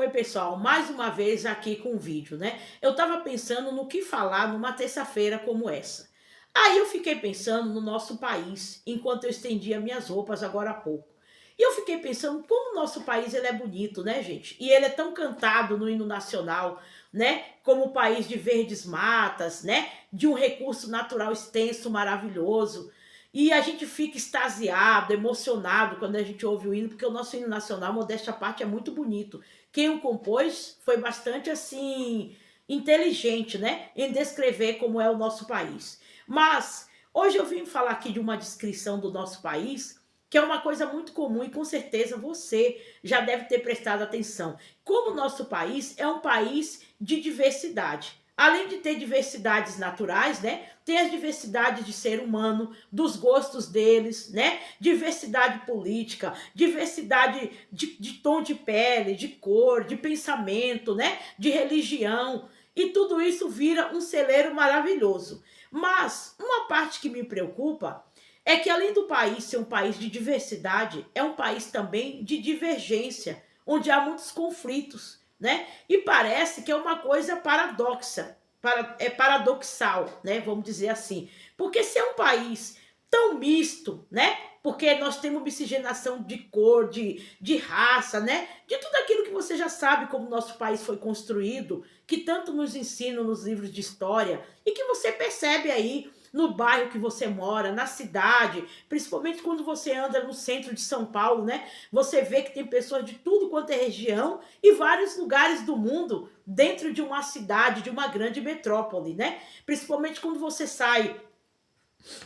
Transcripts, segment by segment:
Oi, pessoal, mais uma vez aqui com um vídeo, né? Eu tava pensando no que falar numa terça-feira como essa. Aí eu fiquei pensando no nosso país, enquanto eu estendia minhas roupas agora há pouco. E eu fiquei pensando como o nosso país ele é bonito, né, gente? E ele é tão cantado no hino nacional, né? Como um país de verdes matas, né? De um recurso natural extenso, maravilhoso. E a gente fica extasiado, emocionado quando a gente ouve o hino, porque o nosso hino nacional, modéstia à parte, é muito bonito. Quem o compôs foi bastante assim inteligente, né, em descrever como é o nosso país. Mas hoje eu vim falar aqui de uma descrição do nosso país, que é uma coisa muito comum e com certeza você já deve ter prestado atenção. Como o nosso país é um país de diversidade. Além de ter diversidades naturais, né? Tem as diversidades de ser humano, dos gostos deles, né? Diversidade política, diversidade de tom de pele, de cor, de pensamento, né? De religião. E tudo isso vira um celeiro maravilhoso. Mas uma parte que me preocupa é que, além do país ser um país de diversidade, é um país também de divergência, onde há muitos conflitos, né? E parece que é uma coisa paradoxa, é paradoxal, né? Vamos dizer assim. Porque se é um país tão misto, né? Porque nós temos miscigenação de cor, de raça, né? De tudo aquilo que você já sabe como o nosso país foi construído, que tanto nos ensinam nos livros de história, e que você percebe aí no bairro que você mora, na cidade, principalmente quando você anda no centro de São Paulo, né? Você vê que tem pessoas de tudo quanto é região e vários lugares do mundo dentro de uma cidade, de uma grande metrópole, né? Principalmente quando você sai,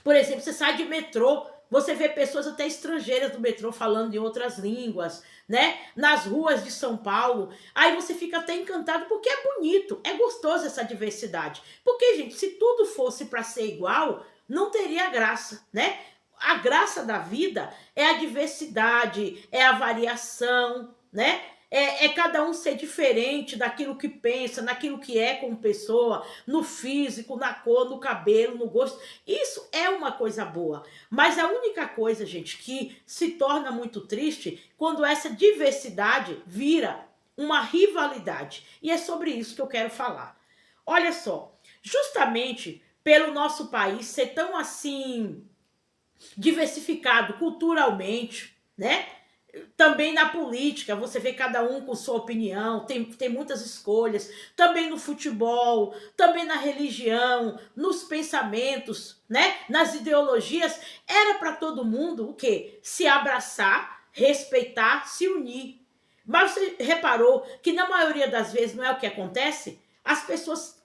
por exemplo, você sai de metrô, você vê pessoas até estrangeiras do metrô falando em outras línguas, né? Nas ruas de São Paulo. Aí você fica até encantado porque é bonito, é gostoso essa diversidade. Porque, gente, se tudo fosse para ser igual, não teria graça, né? A graça da vida é a diversidade, é a variação, né? É cada um ser diferente daquilo que pensa, naquilo que é como pessoa, no físico, na cor, no cabelo, no gosto. Isso é uma coisa boa. Mas a única coisa, gente, que se torna muito triste quando essa diversidade vira uma rivalidade. E é sobre isso que eu quero falar. Olha só, justamente pelo nosso país ser tão assim diversificado culturalmente, né? Também na política, você vê cada um com sua opinião, tem muitas escolhas, também no futebol, também na religião, nos pensamentos, né? Nas ideologias, era para todo mundo o quê? Se abraçar, respeitar, se unir. Mas você reparou que na maioria das vezes não é o que acontece? As pessoas,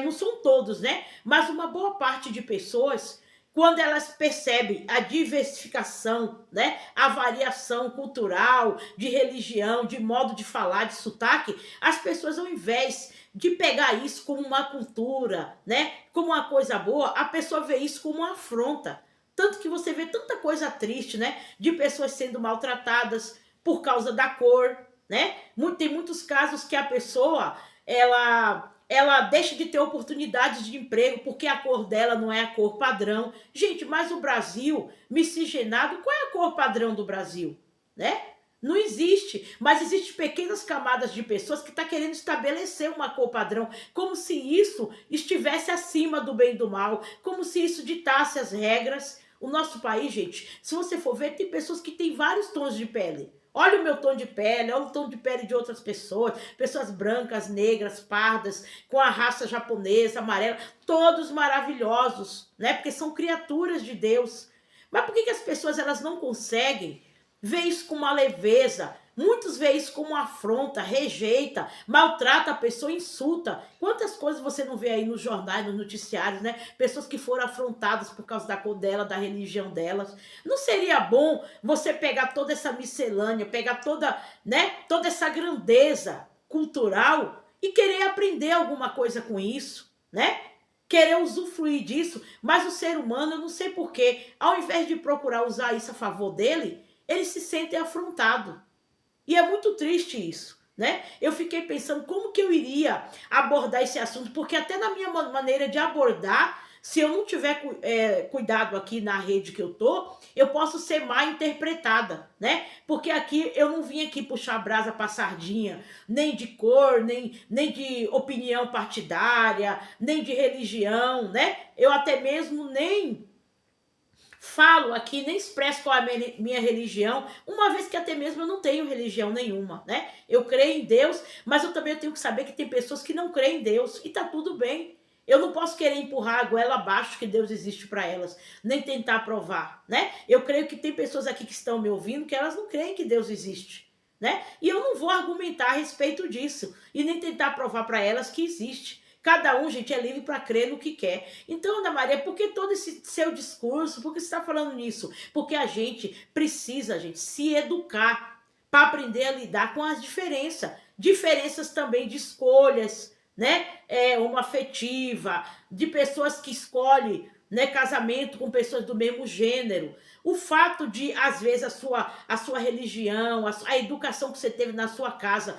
não são todos, né? Mas uma boa parte de pessoas, quando elas percebem a diversificação, né, a variação cultural, de religião, de modo de falar, de sotaque, as pessoas, ao invés de pegar isso como uma cultura, né, como uma coisa boa, a pessoa vê isso como uma afronta. Tanto que você vê tanta coisa triste, né, de pessoas sendo maltratadas por causa da cor, né? Tem muitos casos que a pessoa, ela deixa de ter oportunidades de emprego porque a cor dela não é a cor padrão. Gente, mas o Brasil, miscigenado, qual é a cor padrão do Brasil? Né? Não existe, mas existem pequenas camadas de pessoas que estão querendo estabelecer uma cor padrão, como se isso estivesse acima do bem e do mal, como se isso ditasse as regras. O nosso país, gente, se você for ver, tem pessoas que têm vários tons de pele. Olha o meu tom de pele, olha o tom de pele de outras pessoas, pessoas brancas, negras, pardas, com a raça japonesa, amarela, todos maravilhosos, né? Porque são criaturas de Deus. Mas por que as pessoas elas não conseguem ver isso com uma leveza? Muitos veem isso como uma afronta, rejeita, maltrata a pessoa, insulta. Quantas coisas você não vê aí nos jornais, nos noticiários, né? Pessoas que foram afrontadas por causa da cor dela, da religião delas. Não seria bom você pegar toda essa miscelânea, pegar toda, né, toda essa grandeza cultural e querer aprender alguma coisa com isso, né? Querer usufruir disso, mas o ser humano, eu não sei porquê, ao invés de procurar usar isso a favor dele, ele se sente afrontado. E é muito triste isso, né? Eu fiquei pensando como que eu iria abordar esse assunto, porque até na minha maneira de abordar, Se eu não tiver cuidado aqui na rede que eu tô, eu posso ser mal interpretada, né? Porque aqui eu não vim aqui puxar brasa pra sardinha, nem de cor, nem de opinião partidária, nem de religião, né? Eu até mesmo nem falo aqui, nem expresso qual é a minha religião, uma vez que até mesmo eu não tenho religião nenhuma, né? Eu creio em Deus, mas eu também tenho que saber que tem pessoas que não creem em Deus, e tá tudo bem. Eu não posso querer empurrar a goela abaixo que Deus existe para elas, nem tentar provar, né? Eu creio que tem pessoas aqui que estão me ouvindo que elas não creem que Deus existe, né? E eu não vou argumentar a respeito disso, e nem tentar provar para elas que existe. Cada um, gente, é livre para crer no que quer. Então, Ana Maria, por que todo esse seu discurso? Por que você está falando nisso? Porque a gente precisa, gente, se educar para aprender a lidar com as diferenças. Diferenças também de escolhas, né? Uma afetiva, de pessoas que escolhem, né, casamento com pessoas do mesmo gênero. O fato de, às vezes, a sua religião, a educação que você teve na sua casa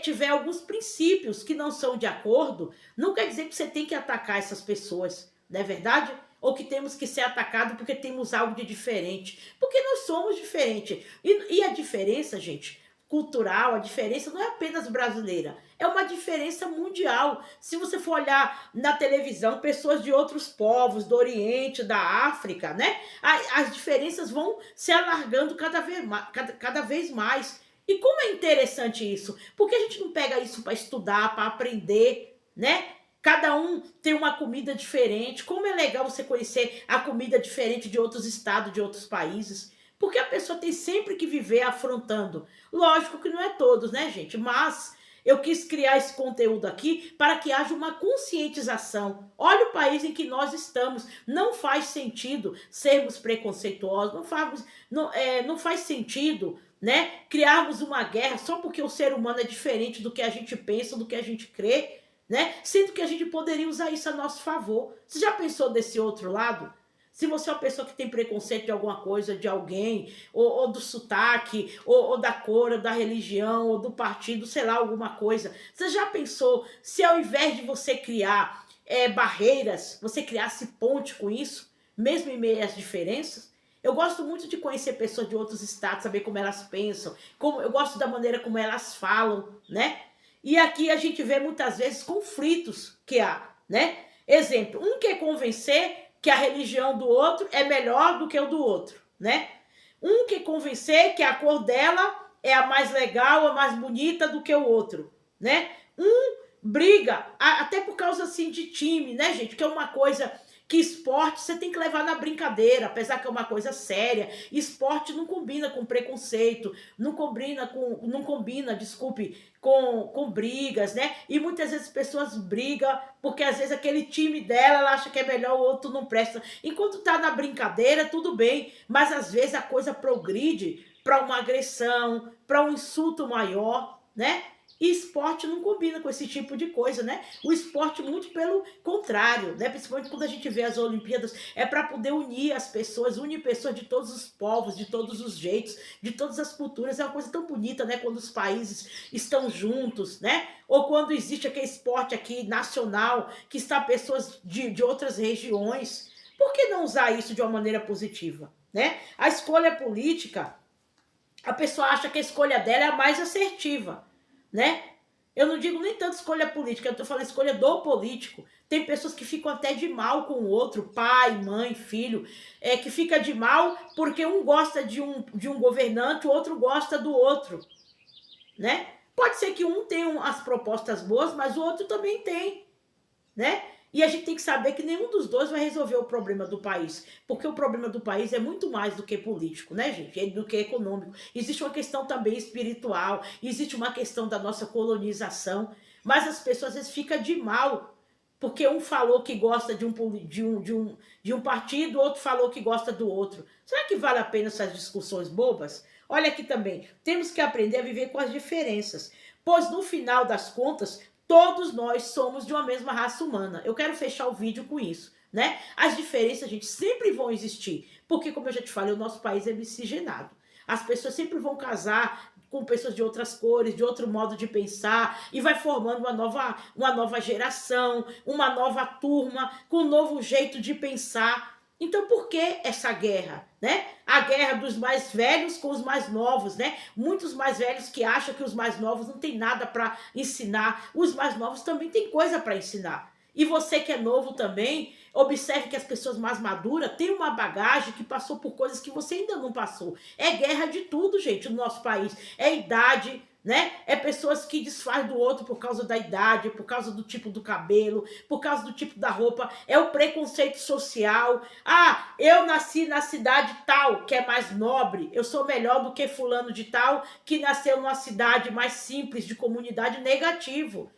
tiver alguns princípios que não são de acordo, não quer dizer que você tem que atacar essas pessoas, não é verdade? Ou que temos que ser atacados porque temos algo de diferente. Porque nós somos diferentes. E a diferença, gente, cultural, a diferença não é apenas brasileira, é uma diferença mundial. Se você for olhar na televisão, pessoas de outros povos, do Oriente, da África, né? As diferenças vão se alargando cada vez mais. E como é interessante isso? Porque a gente não pega isso para estudar, para aprender, né? Cada um tem uma comida diferente. Como é legal você conhecer a comida diferente de outros estados, de outros países. Porque a pessoa tem sempre que viver afrontando. Lógico que não é todos, né, gente? Mas eu quis criar esse conteúdo aqui para que haja uma conscientização. Olha o país em que nós estamos. Não faz sentido sermos preconceituosos. Não faz sentido, né, criarmos uma guerra só porque o ser humano é diferente do que a gente pensa, do que a gente crê, né? Sendo que a gente poderia usar isso a nosso favor. Você já pensou desse outro lado? Se você é uma pessoa que tem preconceito de alguma coisa, de alguém, ou do sotaque, ou da cor, ou da religião, ou do partido, sei lá, alguma coisa. Você já pensou se ao invés de você criar barreiras, você criasse ponte com isso, mesmo em meio às diferenças? Eu gosto muito de conhecer pessoas de outros estados, saber como elas pensam, eu gosto da maneira como elas falam, né? E aqui a gente vê muitas vezes conflitos que há, né? Exemplo, um quer convencer que a religião do outro é melhor do que o do outro, né? Um quer convencer que a cor dela é a mais legal, a mais bonita do que o outro, né? Um briga, até por causa assim de time, né, gente? Que é uma coisa que esporte você tem que levar na brincadeira, apesar que é uma coisa séria. Esporte não combina com preconceito, não combina, desculpe, com brigas, né? E muitas vezes as pessoas brigam porque às vezes aquele time dela, ela acha que é melhor, o outro não presta. Enquanto tá na brincadeira, tudo bem, mas às vezes a coisa progride para uma agressão, para um insulto maior, né? E esporte não combina com esse tipo de coisa, né? O esporte, muito pelo contrário, né? Principalmente quando a gente vê as Olimpíadas, é para poder unir as pessoas, unir pessoas de todos os povos, de todos os jeitos, de todas as culturas. É uma coisa tão bonita, né? Quando os países estão juntos, né? Ou quando existe aquele esporte aqui nacional, que está pessoas de outras regiões. Por que não usar isso de uma maneira positiva, né? A escolha política, a pessoa acha que a escolha dela é a mais assertiva, né? Eu não digo nem tanto escolha política, eu tô falando escolha do político. Tem pessoas que ficam até de mal com o outro, pai, mãe, filho, que fica de mal porque um gosta de um governante, o outro gosta do outro, né? Pode ser que um tenha as propostas boas, mas o outro também tem, né? E a gente tem que saber que nenhum dos dois vai resolver o problema do país, porque o problema do país é muito mais do que político, né, gente? É do que econômico. Existe uma questão também espiritual, existe uma questão da nossa colonização, mas as pessoas às vezes ficam de mal, porque um falou que gosta de um partido, o outro falou que gosta do outro. Será que vale a pena essas discussões bobas? Olha aqui também, temos que aprender a viver com as diferenças, pois no final das contas, todos nós somos de uma mesma raça humana. Eu quero fechar o vídeo com isso, né? As diferenças, gente, sempre vão existir. Porque, como eu já te falei, o nosso país é miscigenado. As pessoas sempre vão casar com pessoas de outras cores, de outro modo de pensar, e vai formando uma nova geração, uma nova turma, com um novo jeito de pensar. Então, por que essa guerra, né? A guerra dos mais velhos com os mais novos, né? Muitos mais velhos que acham que os mais novos não têm nada para ensinar. Os mais novos também têm coisa para ensinar. E você que é novo também, observe que as pessoas mais maduras têm uma bagagem que passou por coisas que você ainda não passou. É guerra de tudo, gente, no nosso país. É idade, né? É pessoas que desfazem do outro por causa da idade, por causa do tipo do cabelo, por causa do tipo da roupa. É o preconceito social. Ah, eu nasci na cidade tal, que é mais nobre. Eu sou melhor do que fulano de tal, que nasceu numa cidade mais simples, de comunidade. Negativo.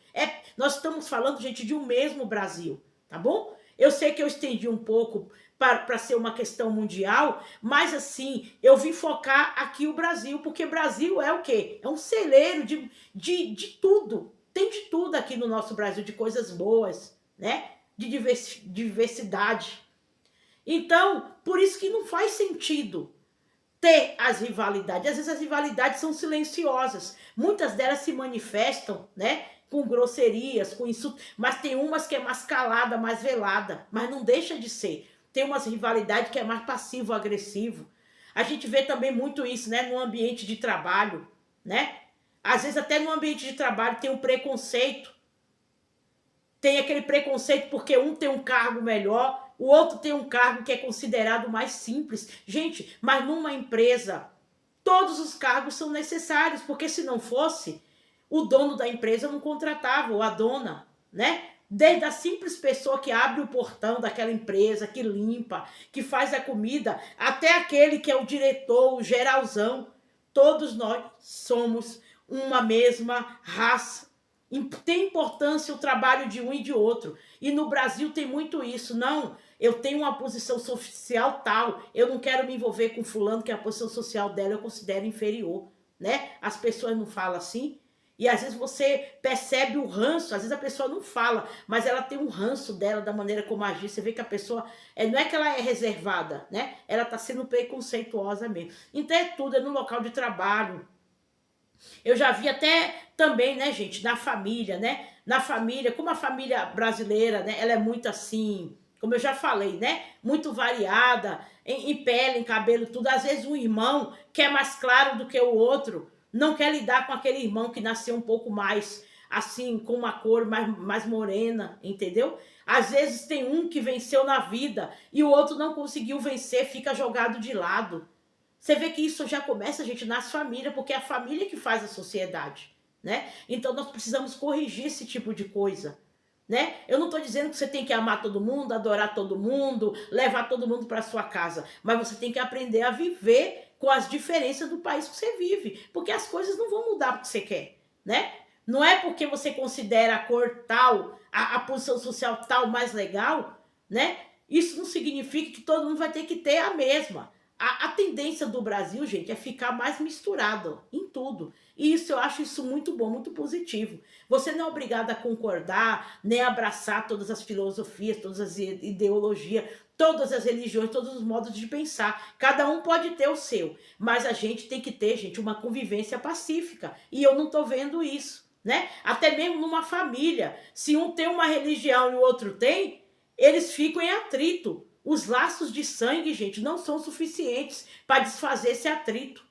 Nós estamos falando, gente, de um mesmo Brasil, tá bom? Eu sei que eu estendi um pouco para ser uma questão mundial, mas assim, eu vim focar aqui o Brasil, porque Brasil é o quê? É um celeiro de tudo. Tem de tudo aqui no nosso Brasil, de coisas boas, né? De diversidade. Então, por isso que não faz sentido ter as rivalidades. Às vezes as rivalidades são silenciosas. Muitas delas se manifestam, né? Com grosserias, com insultos, mas tem umas que é mais calada, mais velada, mas não deixa de ser. Tem umas rivalidades que é mais passivo-agressivo. A gente vê também muito isso, né? No ambiente de trabalho, né? Às vezes até no ambiente de trabalho tem um preconceito. Tem aquele preconceito porque um tem um cargo melhor, o outro tem um cargo que é considerado mais simples. Gente, mas numa empresa, todos os cargos são necessários, porque se não fosse, o dono da empresa não contratava, ou a dona, né? Desde a simples pessoa que abre o portão daquela empresa, que limpa, que faz a comida, até aquele que é o diretor, o geralzão. Todos nós somos uma mesma raça. Tem importância o trabalho de um e de outro. E no Brasil tem muito isso. Não, eu tenho uma posição social tal, eu não quero me envolver com fulano, que a posição social dela eu considero inferior, né? As pessoas não falam assim. E às vezes você percebe o ranço, às vezes a pessoa não fala, mas ela tem um ranço dela, da maneira como agir. Você vê que a pessoa, não é que ela é reservada, né? Ela está sendo preconceituosa mesmo. Então é tudo, é no local de trabalho. Eu já vi até também, né, gente, na família, né? Na família, como a família brasileira, né? Ela é muito assim, como eu já falei, né? Muito variada, em pele, em cabelo, tudo. Às vezes um irmão que é mais claro do que o outro, não quer lidar com aquele irmão que nasceu um pouco mais, assim, com uma cor mais morena, entendeu? Às vezes tem um que venceu na vida e o outro não conseguiu vencer, fica jogado de lado. Você vê que isso já começa, gente, nas famílias, porque é a família que faz a sociedade, né? Então nós precisamos corrigir esse tipo de coisa, né? Eu não estou dizendo que você tem que amar todo mundo, adorar todo mundo, levar todo mundo para sua casa, mas você tem que aprender a viver com as diferenças do país que você vive, porque as coisas não vão mudar porque você quer, né? Não é porque você considera a cor tal, a posição social tal mais legal, né? Isso não significa que todo mundo vai ter que ter a mesma. A tendência do Brasil, gente, é ficar mais misturado em tudo. E isso eu acho isso muito bom, muito positivo. Você não é obrigado a concordar, nem a abraçar todas as filosofias, todas as ideologias, todas as religiões, todos os modos de pensar. Cada um pode ter o seu, mas a gente tem que ter, gente, uma convivência pacífica. E eu não estou vendo isso, né? Até mesmo numa família. Se um tem uma religião e o outro tem, eles ficam em atrito. Os laços de sangue, gente, não são suficientes para desfazer esse atrito,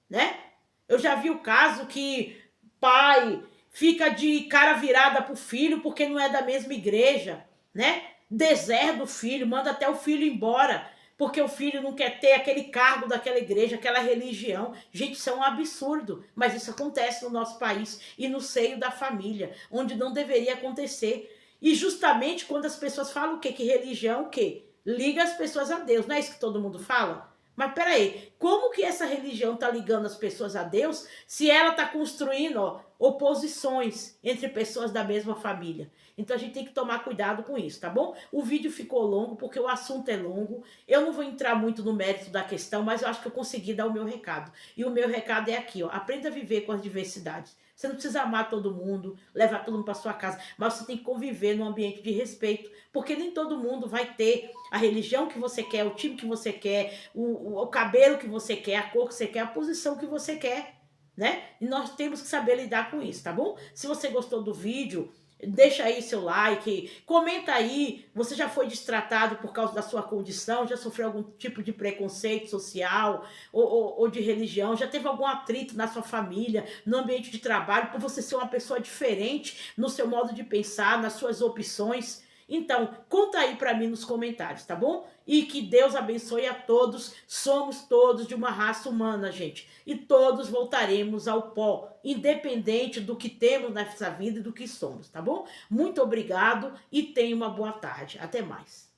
né? Eu já vi o caso que pai fica de cara virada pro filho porque não é da mesma igreja, né? Deserda o filho, manda até o filho embora, porque o filho não quer ter aquele cargo daquela igreja, aquela religião. Gente, isso é um absurdo, mas isso acontece no nosso país e no seio da família, onde não deveria acontecer. E justamente quando as pessoas falam o quê? Que religião o quê? Liga as pessoas a Deus, não é isso que todo mundo fala? Mas peraí, como que essa religião está ligando as pessoas a Deus se ela está construindo oposições entre pessoas da mesma família? Então a gente tem que tomar cuidado com isso, tá bom? O vídeo ficou longo porque o assunto é longo. Eu não vou entrar muito no mérito da questão, mas eu acho que eu consegui dar o meu recado. E o meu recado é aqui, ó, aprenda a viver com as diversidades. Você não precisa amar todo mundo, levar todo mundo para sua casa, mas você tem que conviver num ambiente de respeito, porque nem todo mundo vai ter a religião que você quer, o time que você quer, o cabelo que você quer, a cor que você quer, a posição que você quer. né? E nós temos que saber lidar com isso, tá bom? Se você gostou do vídeo, deixa aí seu like, comenta aí, você já foi destratado por causa da sua condição, já sofreu algum tipo de preconceito social ou de religião, já teve algum atrito na sua família, no ambiente de trabalho, por você ser uma pessoa diferente no seu modo de pensar, nas suas opções. Então, conta aí para mim nos comentários, tá bom? E que Deus abençoe a todos. Somos todos de uma raça humana, gente. E todos voltaremos ao pó, independente do que temos nessa vida e do que somos, tá bom? Muito obrigado e tenha uma boa tarde. Até mais.